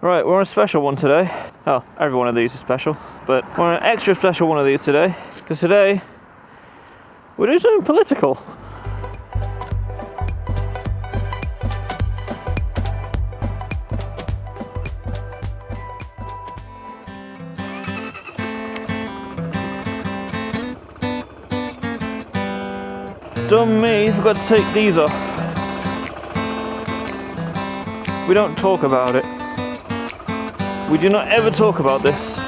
Right, we're on a special one today. Oh, every one of these is special, but we're on an extra special one of these today, because today we're doing something political. Dumb me, forgot to take these off. We don't talk about it. We do not ever talk about this.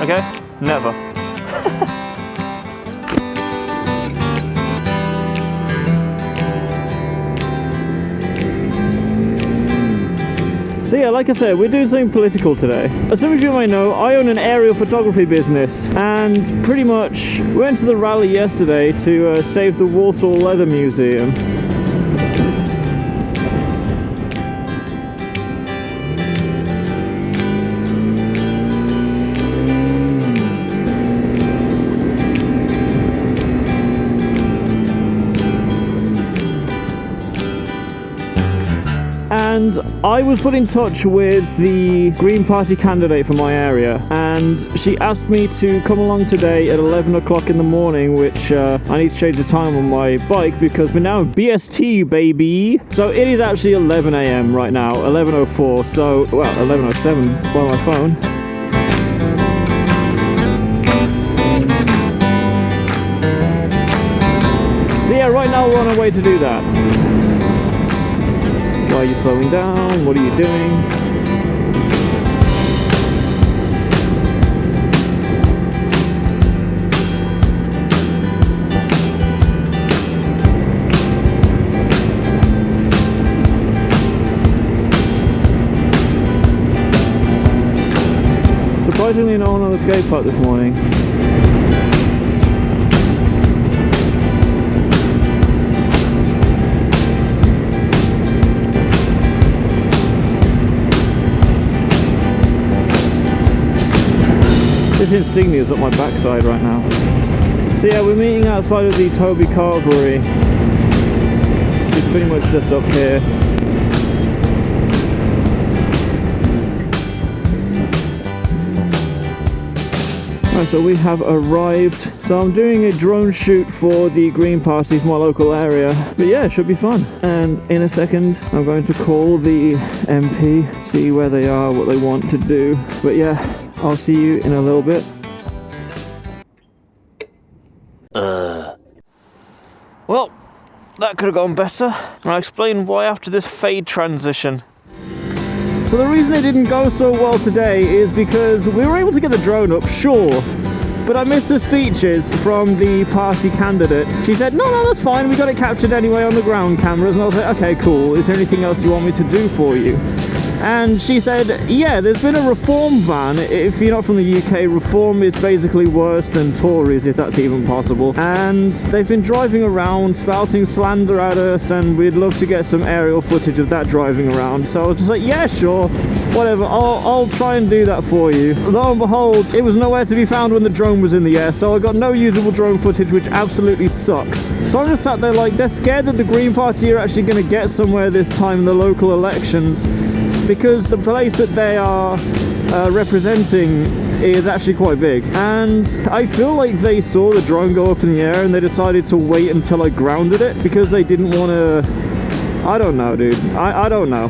Okay? Never. So yeah, like I said, we're doing something political today. As some of you might know, I own an aerial photography business, and pretty much we went to the rally yesterday to save the Warsaw Leather Museum. And I was put in touch with the Green Party candidate for my area, and she asked me to come along today at 11 o'clock in the morning, which I need to change the time on my bike because we're now BST, baby. So it is actually 11 a.m. right now, 11:04, so, well, 11:07 on my phone. So yeah, right now we're on our way to do that. Why are you slowing down? What are you doing? Surprisingly, no one on the skate park this morning. This insignia is up my backside right now. So yeah, we're meeting outside of the Toby Carvery. It's pretty much just up here. Right, so we have arrived. So I'm doing a drone shoot for the Green Party for my local area. But yeah, it should be fun. And in a second, I'm going to call the MP, see where they are, what they want to do. But yeah, I'll see you in a little bit. Well, that could have gone better. I'll explain why after this fade transition. So the reason it didn't go so well today is because we were able to get the drone up, sure, but I missed the speeches from the party candidate. She said, no, that's fine, we got it captured anyway on the ground cameras, and I was like, okay, cool, is there anything else you want me to do for you? And she said, yeah, there's been a reform van. If you're not from the UK, reform is basically worse than Tories, if that's even possible. And they've been driving around, spouting slander at us, and we'd love to get some aerial footage of that driving around. So I was just like, yeah, sure, whatever, I'll try and do that for you. Lo and behold, it was nowhere to be found when the drone was in the air, so I got no usable drone footage, which absolutely sucks. So I'm just sat there like, they're scared that the Green Party are actually going to get somewhere this time in the local elections, because the place that they are representing is actually quite big. And I feel like they saw the drone go up in the air and they decided to wait until I grounded it because they didn't want to... I don't know, dude. I don't know.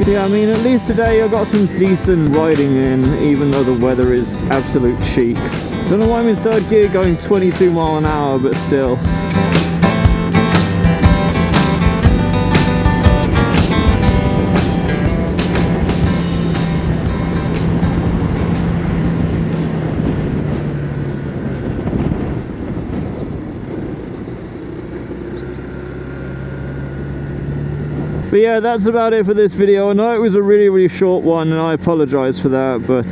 Yeah, I mean, at least today I got some decent riding in, even though the weather is absolute cheeks. Don't know why I'm in third gear going 22 mile an hour, but still. But yeah, that's about it for this video. I know it was a really short one and I apologize for that, but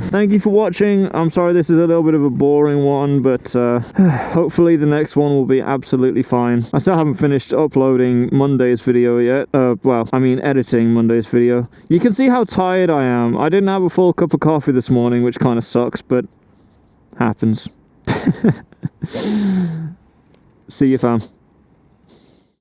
thank you for watching. I'm sorry this is a little bit of a boring one, but hopefully the next one will be absolutely fine. I still haven't finished uploading Monday's video yet. Well, I mean editing Monday's video. You can see how tired I am. I didn't have a full cup of coffee this morning, which kind of sucks, but happens. See you, fam.